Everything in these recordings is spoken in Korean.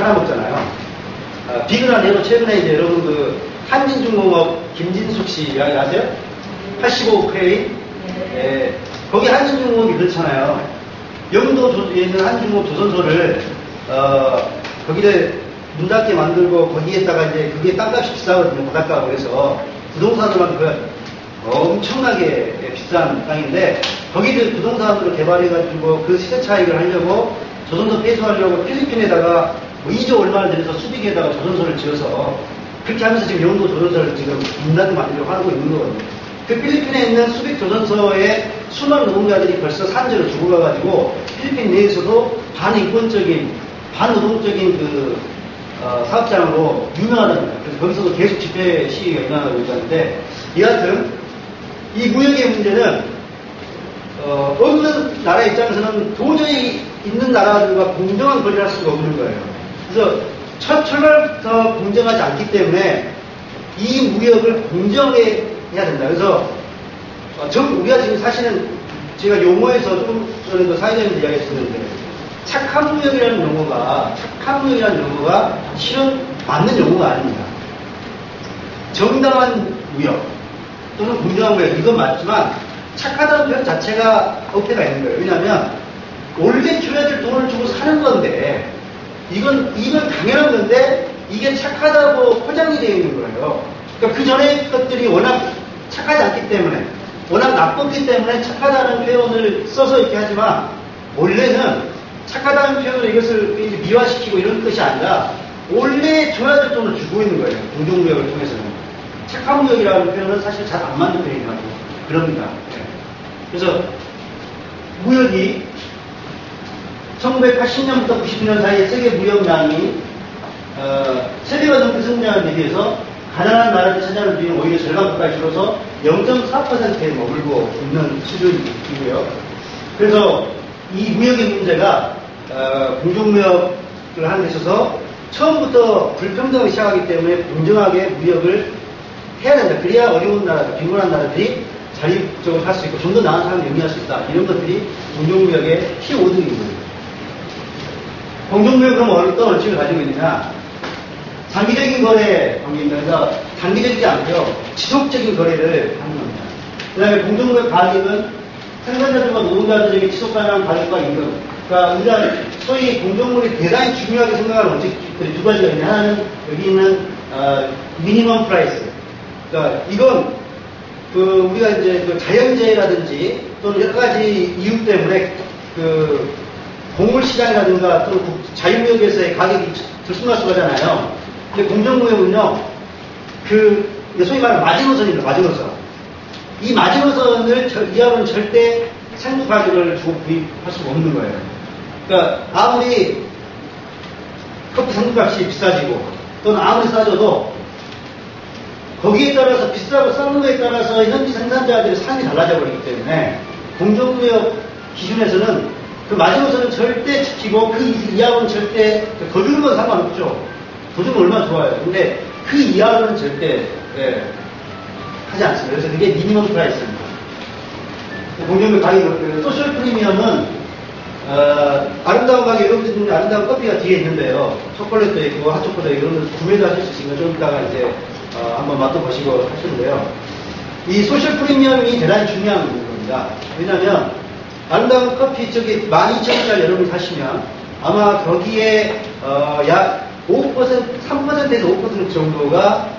팔아먹잖아요. 비근한 예로 최근에 이제 여러분 그 한진중공업 김진숙 씨 이야기 아세요? 85K. 예, 거기 한진중공업이 그렇잖아요. 영도에 있는 한진중공업 조선소를 거기다 문 닫게 만들고 거기에다가 이제 그게 땅값이 비싸거든요. 바닷가고 그래서 부동산으로만 엄청나게 비싼 땅인데 거기를 부동산으로 개발해가지고 그 시세 차익을 하려고 조선소 폐수하려고 필리핀에다가 뭐 2조 얼마를 들여서 수비기에다가 조선소를 지어서 그렇게 하면서 지금 영도 조선소를 지금 문닫게 만들려고 하고 있는 거거든요. 그 필리핀에 있는 수빅 조선소에 수많은 노동자들이 벌써 산재로 죽어가가지고 필리핀 내에서도 반인권적인, 반노동적인 그 사업장으로 유명하답니다. 그래서 거기서도 계속 집회 시위가 일어나고 있는데 여하튼 이 무역의 문제는 어느 나라 입장에서는 도저히 있는 나라들과 공정한 거래를 할 수가 없는 거예요. 그래서 철날부터 공정하지 않기 때문에 이 무역을 공정하게 해야 된다. 그래서 우리가 지금 사실은 제가 용어에서 좀 전에도 사회자님들 이야기했었는데 착한 무역이라는 용어가 실은 맞는 용어가 아닙니다. 정당한 무역 또는 공정한 무역 이건 맞지만 착하다는 표현 자체가 어폐가 있는 거예요. 왜냐하면 원래 줘야 될 돈을 주고 사는 건데 이건 당연한 건데 이게 착하다고 포장이 되어 있는 거예요. 그러니까 그 전에 것들이 워낙 착하지 않기 때문에 워낙 나빴기 때문에 착하다는 표현을 써서 이렇게 하지만 원래는 착하다는 표현으로 이것을 이제 미화시키고 이런 뜻이 아니라 원래 줘야 될 돈을 주고 있는 거예요. 공정무역을 통해서는. 착한 무역이라는 표현은 사실 잘 안 맞는 표현이라고 그럽니다. 그래서 무역이 1980년부터 90년 사이에 세계 무역량이 3배가 넘게 성장한 데 비해서 가난한 나라들 차지하는 비율은 오히려 절반가까이 줄어서 0.4%에 머물고 있는 수준이고요. 그래서 이 무역의 문제가 공정무역을 하는 데 있어서 처음부터 불평등하게 시작하기 때문에 공정하게 무역을 해야 된다. 그래야 어려운 나라들, 빈곤한 나라들이 자립적으로 할 수 있고 좀 더 나은 삶을 영위할 수 있다. 이런 것들이 공정무역의 키워드입니다. 공정무역은 그럼 어떤 원칙을 가지고 있느냐? 장기적인 거래 관계입니다. 그래서 단기적이지 않고요. 지속적인 거래를 하는 겁니다. 그 다음에 공정무역 가격은 생산자들과 노동자들에게 지속 가능한 가격과 임금. 그러니까 우리가 소위 공정무역이 대단히 중요하게 생각하는 원칙들이 두 가지가 있는데 하나는 여기 있는 미니멈 프라이스. 그러니까 이건 우리가 이제 자연재해라든지 또는 여러 가지 이유 때문에 곡물시장이라든가 또는 자유무역에서의 가격이 들쑥날쑥하잖아요. 근데 공정무역은요, 소위 말하는 마지노선입니다. 마지노선. 이 마지노선을 이하로는 절대 생부 가격을 주고 구입할 수가 없는 거예요. 그러니까 아무리 커피 생두값이 비싸지고 또는 아무리 싸져도 거기에 따라서 비싸고 싼 거에 따라서 현지 생산자들의 삶이 달라져 버리기 때문에 공정무역 기준에서는 그 마지노선은 절대 지키고 그 이하로는 절대 더 주는 건 상관없죠. 더 주면 얼마나 좋아요. 근데 그 이하로는 절대 하지 않습니다. 그래서 그게 미니멈 프라이스입니다. 공정무역 가격 소셜 프리미엄은 아름다운 가게 여러분들 아름다운 커피가 뒤에 있는데요. 초콜릿도 있고 핫초코도 있고 이런 거 구매도 하실 수 있으니까 좀 이따가 이제 한번 맛도 보시고 하시는데요. 이 소셜 프리미엄이 대단히 중요한 부분입니다. 왜냐하면 아름다운 커피 저기 12,000원짜리 여러분이 사시면 아마 거기에 약 5%, 3%에서 5% 정도가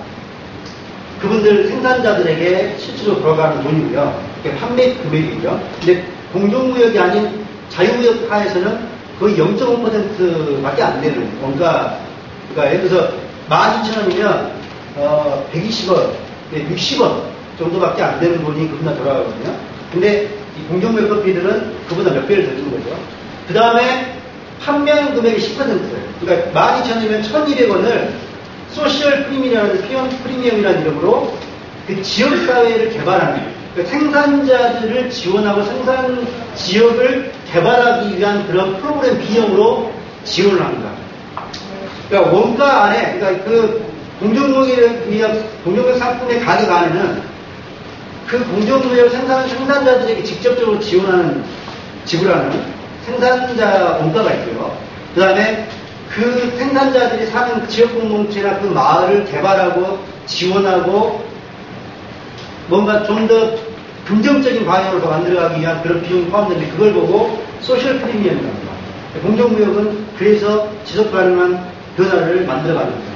그분들 생산자들에게 실질적으로 돌아가는 돈이고요. 그게 판매 금액이죠. 근데 공정무역이 아닌 자유무역 하에서는 거의 0.5%밖에 안 되는 원가. 그러니까 예를 들어서 12,000원이면 120원, 60원 정도밖에 안 되는 돈이 그보다 돌아가거든요. 근데 이 공정무역 커피들은 그보다 몇 배를 더 주는 거죠. 그 다음에 판매하는 금액이 10%예요. 그러니까 12,000원이면 1,200원을 소셜 프리미엄이라는 이름으로 그 지역사회를 개발하는, 그러니까 생산자들을 지원하고 생산 지역을 개발하기 위한 그런 프로그램 비용으로 지원을 합니다. 그러니까 원가 안에, 그러니까 그 공정무역 상품의 가격 안에는 그 공정무역 생산자들에게 직접적으로 지원하는, 지불하는 생산자 원가가 있고요. 그 다음에 그 생산자들이 사는 지역 공동체나 그 마을을 개발하고 지원하고 뭔가 좀 더 긍정적인 방향으로 더 만들어가기 위한 그런 비용이 포함되는데 그걸 보고 소셜 프리미엄이라고 합니다. 공정무역은 그래서 지속 가능한 변화를 만들어가는 거예요.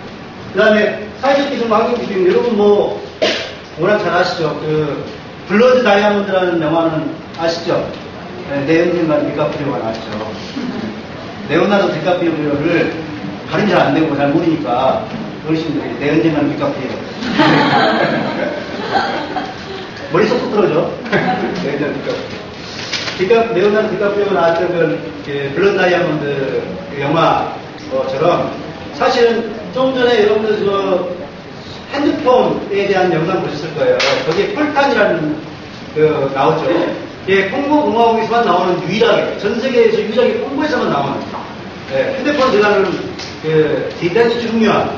그 다음에 사회적 기준과 환경 기준, 여러분 뭐 워낙 잘 아시죠? 그 블러드 다이아몬드라는 영화는 아시죠? 네, 레오나르도 디카프리오가 나왔죠. 레오나르도 디카프리오를 발음 잘 안 되고 잘 모르니까 어르신들이 레오나르도 디카프리오 머리 쏙쏙 들어죠? 레오나르도 디카프리오가 나왔던 그 블러드 다이아몬드 그 영화처럼 사실은 좀 전에 여러분들 그 핸드폰에 대한 영상 보셨을 거예요. 거기에 폴탄이라는 그 나오죠. 이게 콩고 공화국에서만 나오는 유일하게 전 세계에서 유일하게 콩고에서만 나오는 핸드폰 들어가는 그 대단히 중요한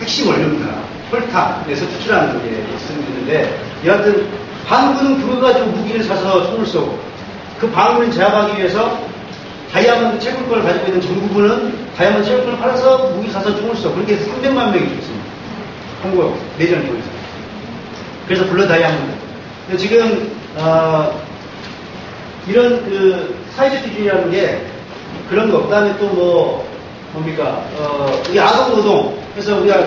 핵심 원료입니다. 폴탄에서 추출하는 게 있는데 여하튼 반군은 그거 가지고 무기를 사서 총을 쏘고 그 반군을 제압하기 위해서 다이아몬드 채굴권을 가지고 있는 정부군은 다이아몬드 채굴권을 팔아서 무기를 사서 총을 쏘고 그렇게 해서 300만 명이 죽었습니다. 콩고 내전을 통해서. 그래서 블러드 다이아몬드. 지금 이런 그 사회적 기준이라는 게 그런 거. 그다음에 또 뭡니까? 이 아동 노동. 그래서 우리가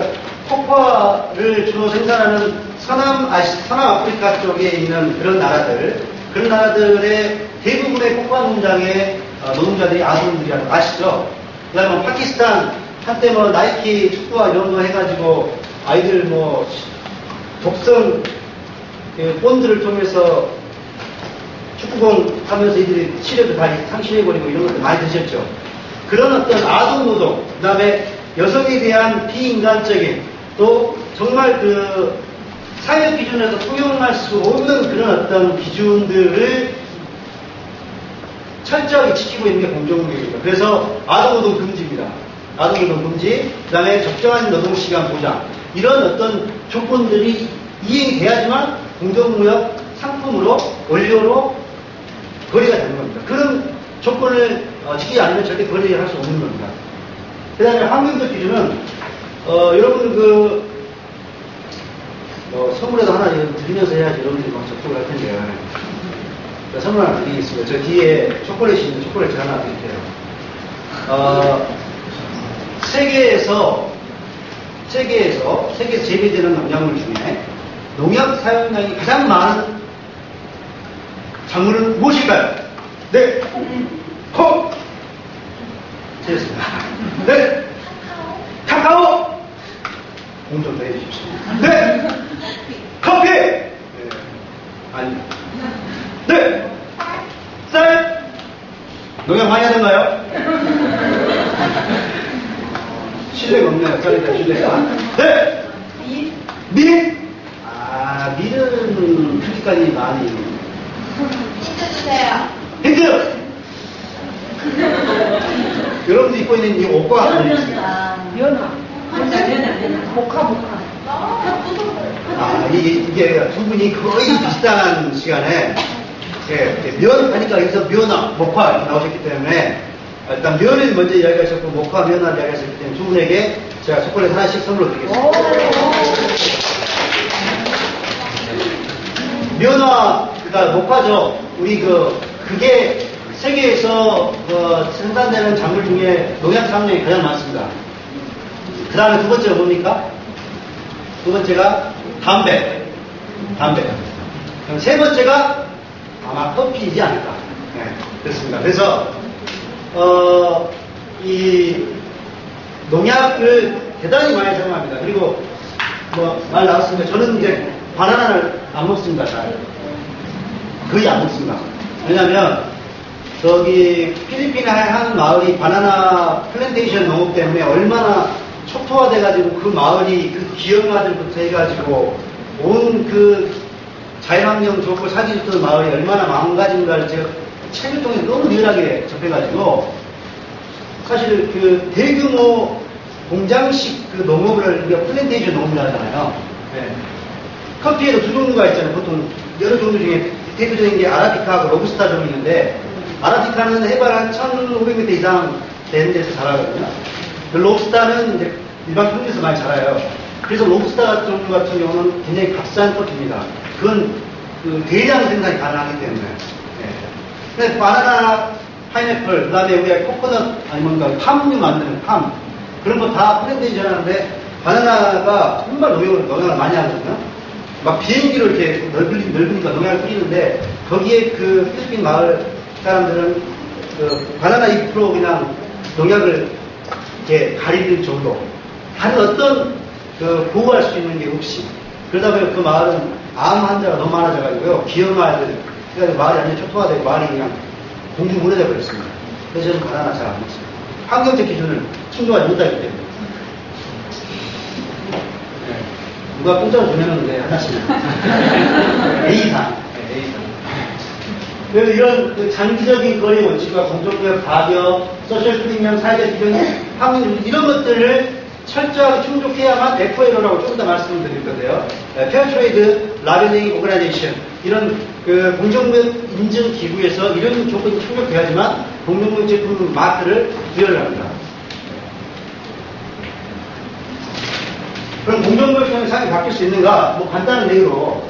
코코아를 주로 생산하는 서남 아프리카 쪽에 있는 그런 나라들의 대부분의 코코아 농장의 노동자들이 아동들이라는 거 아시죠? 그다음에 파키스탄 한때 나이키 축구화 이런 거 해가지고 아이들 독성 본드를 통해서 축구공 하면서 이들이 시력을 다 상실해버리고 이런 것들 많이 드셨죠. 그런 어떤 아동 노동, 그 다음에 여성에 대한 비인간적인 또 정말 그 사회 기준에서 통용할 수 없는 그런 어떤 기준들을 철저하게 지키고 있는 게 공정무역입니다. 그래서 아동노동 금지입니다. 아동노동 금지, 그 다음에 적정한 노동시간 보장, 이런 어떤 조건들이 이행이 돼야지만 공정무역 상품으로, 원료로 거래가 되는 겁니다. 그런 조건을 지키지 않으면 절대 거래를 할 수 없는 겁니다. 그 다음에 환경적 기준은, 여러분들 선물에도 하나 드리면서 해야지 여러분들이 막 접촉을 할 텐데, 선물 하나 드리겠습니다. 저 뒤에 초콜릿이 있는데 초콜릿 하나 드릴게요. 세계에서 재배되는 농작물 중에 농약 사용량이 가장 많은 작물은 무엇일까요? 네. 틀렸습니다. 네. 카카오. 공좀 더 해주십시오. 네. 커피. 네. 아니. 네. 쌀. 농약 많이 하던가요? 신뢰가 없네요. 쌀이다, 신뢰가. 네. 밀. 밀은 그렇게까지 많이. 힌트 주세요. 힌트! 여러분들 입고 있는 이 옷과 같은 있습니다. 면화. 모카. 이게 두 분이 거의 비슷한 시간에 면 하니까 여기서 면화, 목화 이렇게 나오셨기 때문에 일단 면을 먼저 이야기하셨고 목화, 면화를 이야기하셨기 때문에 두 분에게 제가 초콜릿 하나씩 선물로 드리겠습니다. 면화가 목화죠. 우리 그게 세계에서 생산되는 작물 중에 농약 사용량이 가장 많습니다. 그 다음에 두 번째가 뭡니까? 두 번째가 담배. 그럼 세 번째가 아마 커피이지 않을까. 네, 그렇습니다. 그래서 이 농약을 대단히 많이 사용합니다. 그리고 말 나왔습니다. 저는 이제 바나나를 안 먹습니다. 잘. 거의 안 먹습니다. 왜냐면 저기 필리핀의 한 마을이 바나나 플랜테이션 농업 때문에 얼마나 초토화돼가지고 그 마을이 그 기업가들부터 해가지고 온 그 자연환경 좋고 사진 좋던 마을이 얼마나 망가진가를 제가 책을 통해 너무 리얼하게 접해가지고 사실 그 대규모 공장식 그 농업을 우리가 플랜테이션 농업을 하잖아요. 네. 커피에도 두 종류가 있잖아요. 보통 여러 종류 중에 대표적인 게 아라비카하고 로부스타 종이 있는데 아라비카는 해발 한 1500m 이상 되는 데서 자라거든요. 롭스타는 이제 일반 평지에서 많이 자라요. 그래서 롭스타 같은 경우는 굉장히 값싼 커피입니다. 그건 그 대량 생산이 가능하기 때문에. 예. 근데 바나나, 파인애플, 그 다음에 우리가 코코넛, 아니 뭔가 팜류 만드는 팜, 그런 거 다 프렌드인 줄 알았는데, 바나나가 정말 농약을 많이 하거든요. 막 비행기로 이렇게 넓으니까 농약을 뿌리는데, 거기에 그 필리핀 마을 사람들은 그 바나나 잎으로 그냥 농약을 이렇게 가리는 정도. 다른 어떤 그 보호할 수 있는 게 없이. 그러다 보니 그 마을은 암 환자가 너무 많아져가지고요. 기형 아이들, 그러니까 마을이 완전히 초토화되고 마을이 그냥 공중분해져 버렸습니다. 그래서 저는 바나나 잘 안 먹습니다. 환경적 기준을 충족하지 못하기 때문에. 네. 누가 공짜로 주면은 네, 하나씩. A상. 네, A상. 그래서 이런 그 장기적인 거리 원칙과 공정구역 가격, 소셜 프리미엄, 사회적 기준, 확률, 이런 것들을 철저하게 충족해야만 FAO라고 좀 더 말씀을 드릴 건데요. 페어트레이드 라벨링 오거나이제이션, 이런 그 공정구역 인증 기구에서 이런 조건이 충족돼야지만 공정구역 제품 마크를 부여를 합니다. 그럼 공정구역 상황이 바뀔 수 있는가? 뭐 간단한 내용으로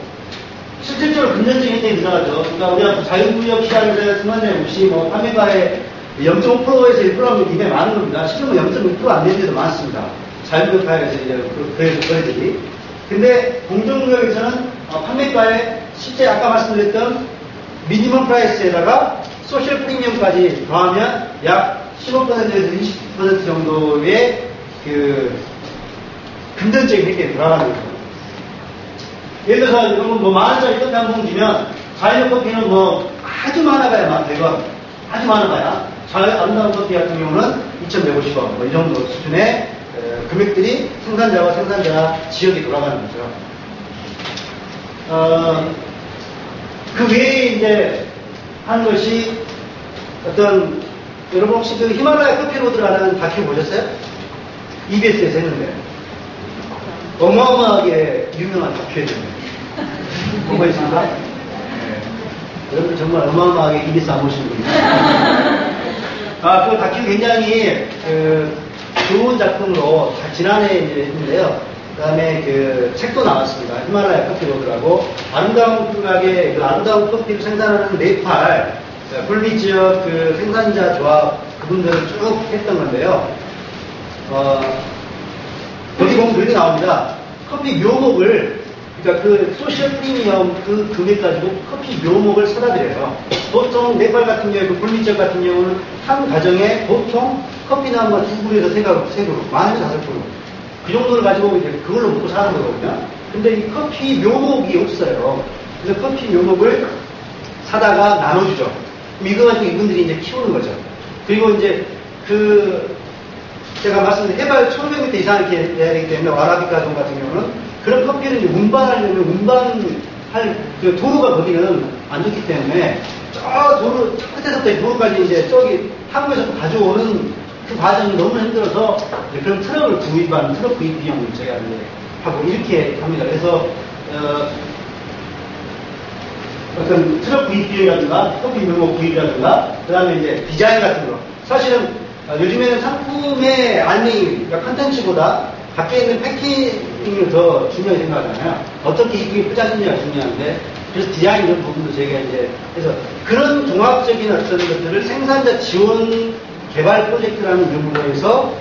실질적으로 금전적인 혜택이 들어가죠. 그러니까 우리가 자유구역 시장에서 승관된 없이 뭐 판매가의 0.5%에서 1%하면 굉장히 많은 겁니다. 실제로 0.1% 안 되는 데도 많습니다. 자유구역 가에서 이제 거래들이. 근데 공정구역에서는 판매가에 실제 아까 말씀드렸던 미니멈 프라이스에다가 소셜 프리미엄까지 더하면 약 15%에서 20% 정도의 그 금전적인 혜택이 들어가는 거죠. 예를 들어서 이런 뭐 만원짜리 커피 한 봉 주면 자연의 커피는 뭐 아주 많아봐야 100원, 아주 많아봐야 아름다운 커피 같은 경우는 2,150원 뭐 이 정도 수준의 금액들이 생산자와 생산자 지역에 돌아가는 거죠. 그 외에 이제 한 것이 어떤 여러분 혹시 그 히말라야 커피로드라는 다큐 보셨어요? EBS에서 했는데 어마어마하게 유명한 다큐였는데 뭐가 있습니까? 네. 여러분 정말 어마어마하게 EBS 안 보시는 분이에요. 그 다큐 굉장히 좋은 작품으로 지난해 이제 했는데요. 그 다음에 그 책도 나왔습니다. 히말라야 커피로드라고 아름다운 가게 그 아름다운 커피를 생산하는 네팔 불리 지역 그 생산자 조합 그분들을 쭉 했던 건데요. 여기 보면 그렇게 나옵니다. 커피 묘목을 그러니까 그 소셜 프리미엄 그 금액 가지고 커피 묘목을 사다 드려요. 보통 네팔 같은 경우에 그 불리 지역 같은 경우는 한 가정에 보통 커피 나무가 2그루에서 3그루, 많으면 5그루. 그 정도를 가지고 이제 그걸로 먹고 사는 거거든요. 근데 이 커피 묘목이 없어요. 그래서 커피 묘목을 사다가 나눠주죠. 그럼 이거 가지고 이분들이 이제 키우는 거죠. 그리고 이제 제가 말씀드린 해발 1500m 이상 이렇게 돼야 되기 때문에 아라비카 종 같은 경우는 그런 커피를 이제 운반하려면 운반할 그 도로가 거기는 안 좋기 때문에 저 도로, 끝에서부터 도로까지 이제 저기 한국에서 가져오는 그 과정이 너무 힘들어서 그런 트럭을 구입하는 트럭 구입 비용을 제가 이제 하고 이렇게 합니다. 그래서 어떤 트럭 구입 비용이라든가 커피 묘목 구입이라든가 그 다음에 이제 디자인 같은 거 사실은 요즘에는 상품의 안내인, 그러니까 컨텐츠보다 밖에 있는 패키징을 더 중요하게 생각하잖아요. 어떻게 이쁘게 포장했느냐가 중요한데, 그래서 디자인 이런 부분도 제가 이제, 그래서 그런 종합적인 어떤 것들을 생산자 지원 개발 프로젝트라는 이름으로 해서